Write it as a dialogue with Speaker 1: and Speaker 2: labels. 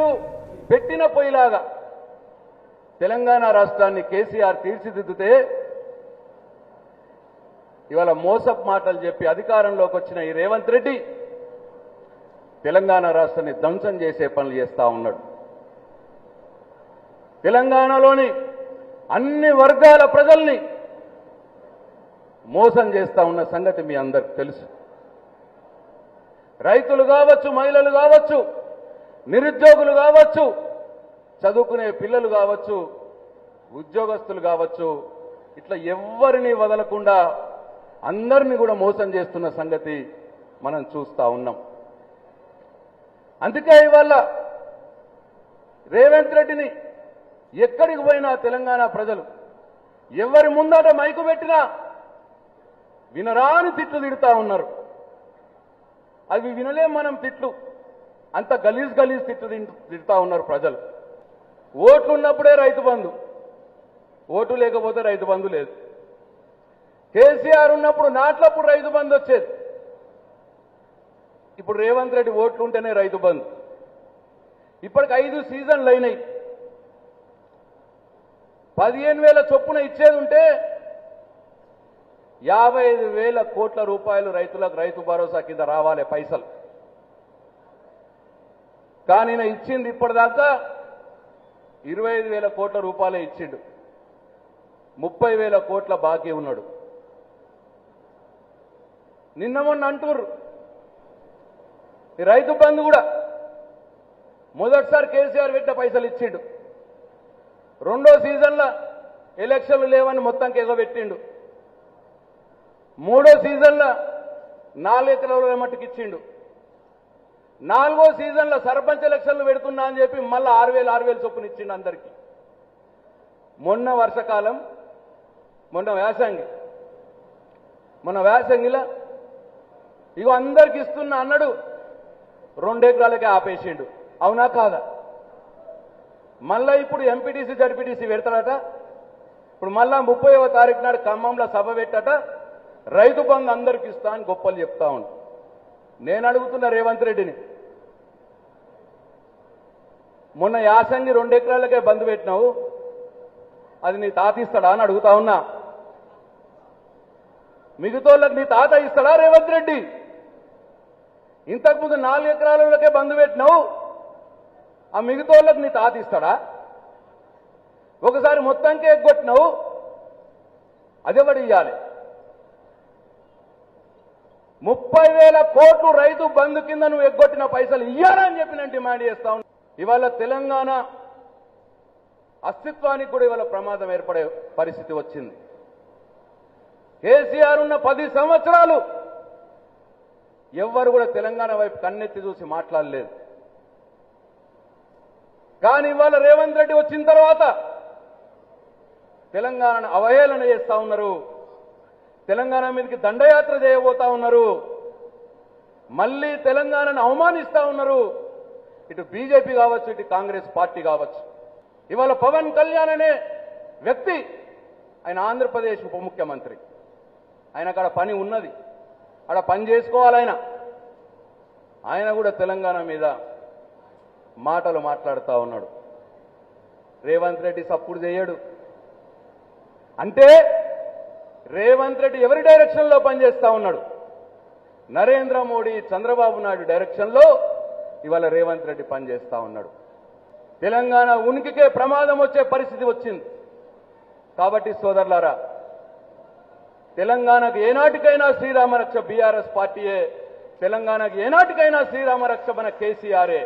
Speaker 1: మీరు పెట్టిన పొయ్యిలాగా తెలంగాణ రాష్ట్రాన్ని కేసీఆర్ తీర్చిదిద్దుతే ఇవాళ మోసపు మాటలు చెప్పి అధికారంలోకి వచ్చిన ఈ రేవంత్ రెడ్డి తెలంగాణ రాష్ట్రాన్ని ధ్వంసం చేసే పనులు చేస్తా ఉన్నాడు. తెలంగాణలోని అన్ని వర్గాల ప్రజల్ని మోసం చేస్తా ఉన్న సంగతి మీ అందరికి తెలుసు. రైతులు కావచ్చు, మహిళలు కావచ్చు, నిరుద్యోగులు కావచ్చు, చదువుకునే పిల్లలు కావచ్చు, ఉద్యోగస్తులు కావచ్చు, ఇట్లా ఎవ్వరిని వదలకుండా అందరినీ కూడా మోసం చేస్తున్న సంగతి మనం చూస్తా ఉన్నాం. అందుకే ఇవాళ రేవంత్ రెడ్డిని ఎక్కడికి పోయినా తెలంగాణ ప్రజలు ఎవరి ముందట మైకు పెట్టినా వినరాని తిట్లు తిడుతా ఉన్నారు. అవి వినలేం మనం తిట్లు, అంత గలీజ్ తిట్లు తిడుతా ఉన్నారు ప్రజలు. ఓట్లు ఉన్నప్పుడే రైతు బంధు, ఓటు లేకపోతే రైతు బంధు లేదు. కేసీఆర్ ఉన్నప్పుడు నాట్లప్పుడు రైతు బంధు వచ్చేది. ఇప్పుడు రేవంత్ రెడ్డి ఓట్లు ఉంటేనే రైతు బంధు. ఇప్పటికి 5 సీజన్లు అయినాయి. 15,000 చొప్పున ఇచ్చేది ఉంటే 55,000 కోట్ల రూపాయలు రైతులకు రైతు భరోసా కింద రావాలి పైసలు. కానీ నేను ఇచ్చింది ఇప్పటిదాకా 25,000 కోట్ల రూపాయలే ఇచ్చిండు. 30,000 కోట్ల బాకీ ఉన్నాడు. నిన్న మొన్న అంటుర్రు ఈ రైతు బంధు కూడా మొదటిసారి కేసీఆర్ పెట్టిన పైసలు ఇచ్చిండు. రెండో సీజన్లో ఎలక్షన్లు లేవని మొత్తానికి ఎగబెట్టిండు. మూడో సీజన్లో 4 ఎకరాల మట్టుకు ఇచ్చిండు. 4వ సీజన్లో సర్పంచ్ ఎలక్షన్లు పెడుతున్నా అని చెప్పి మళ్ళీ 6,000 చొప్పున ఇచ్చిండు అందరికీ. మొన్న వర్షకాలం, మొన్న వేసంగిలో ఇగో అందరికి ఇస్తున్నా అన్నాడు, 2 ఎకరాలకే ఆపేసిండు. అవునా కాదా? మళ్ళా ఇప్పుడు ఎంపీటీసీ జడ్పీటీసీ పెడతాడట. ఇప్పుడు మళ్ళా 30వ తారీఖు నాడు ఖమ్మంలో సభ పెట్టట, రైతు బంధు అందరికి ఇస్తా అని గొప్పలు చెప్తా ఉండు. నేను అడుగుతున్నా రేవంత్ రెడ్డిని, మొన్న యాసంగి 2 ఎకరాలకే బంధు పెట్టినావు, అది నీ తాత ఇస్తాడా అని అడుగుతా ఉన్నా. మిగతాళ్ళకి నీ తాత ఇస్తాడా రేవంత్ రెడ్డి? ఇంతకుముందు 4 ఎకరాలకే బంధు పెట్టినావు, ఆ మిగతాళ్ళకి నీ తాత ఇస్తాడా? ఒకసారి మొత్తానికే ఎగ్గొట్టినావు, అదెవడు ఇయ్యాలి? 30,000 కోట్లు రైతు బంధు కింద నువ్వు ఎగ్గొట్టిన పైసలు ఇయ్యాలని చెప్పి నేను డిమాండ్ చేస్తా ఉన్నా. ఇవాళ తెలంగాణ అస్తిత్వానికి కూడా ఇవాళ ప్రమాదం ఏర్పడే పరిస్థితి వచ్చింది. కేసీఆర్ ఉన్న 10 సంవత్సరాలు ఎవ్వరు కూడా తెలంగాణ వైపు కన్నెత్తి చూసి మాట్లాడలేదు. కానీ ఇవాళ రేవంత్ రెడ్డి వచ్చిన తర్వాత తెలంగాణను అవహేళన చేస్తా ఉన్నారు, తెలంగాణ మీదకి దండయాత్ర చేయబోతా ఉన్నారు, మళ్ళీ తెలంగాణను అవమానిస్తా ఉన్నారు. ఇటు బీజేపీ కావచ్చు, ఇటు కాంగ్రెస్ పార్టీ కావచ్చు. ఇవాళ పవన్ కళ్యాణ్ అనే వ్యక్తి, ఆయన ఆంధ్రప్రదేశ్ ఉప ముఖ్యమంత్రి, ఆయనకు ఆడ పని ఉన్నది, ఆడ పని చేసుకోవాలి. ఆయన కూడా తెలంగాణ మీద మాటలు మాట్లాడుతూ ఉన్నాడు. రేవంత్ రెడ్డి సపోర్ట్ చేయడు. అంటే రేవంత్ రెడ్డి ఎవరి డైరెక్షన్లో పనిచేస్తా ఉన్నాడు? నరేంద్ర మోడీ, చంద్రబాబు నాయుడు డైరెక్షన్లో ఇవాళ రేవంత్ రెడ్డి పనిచేస్తా ఉన్నాడు. తెలంగాణ ఉనికికే ప్రమాదం వచ్చే పరిస్థితి వచ్చింది. కాబట్టి సోదరులారా, తెలంగాణకు ఏనాటికైనా శ్రీరామ రక్ష బీఆర్ఎస్ పార్టీయే, తెలంగాణకు ఏనాటికైనా శ్రీరామ రక్ష మన కేసీఆరే.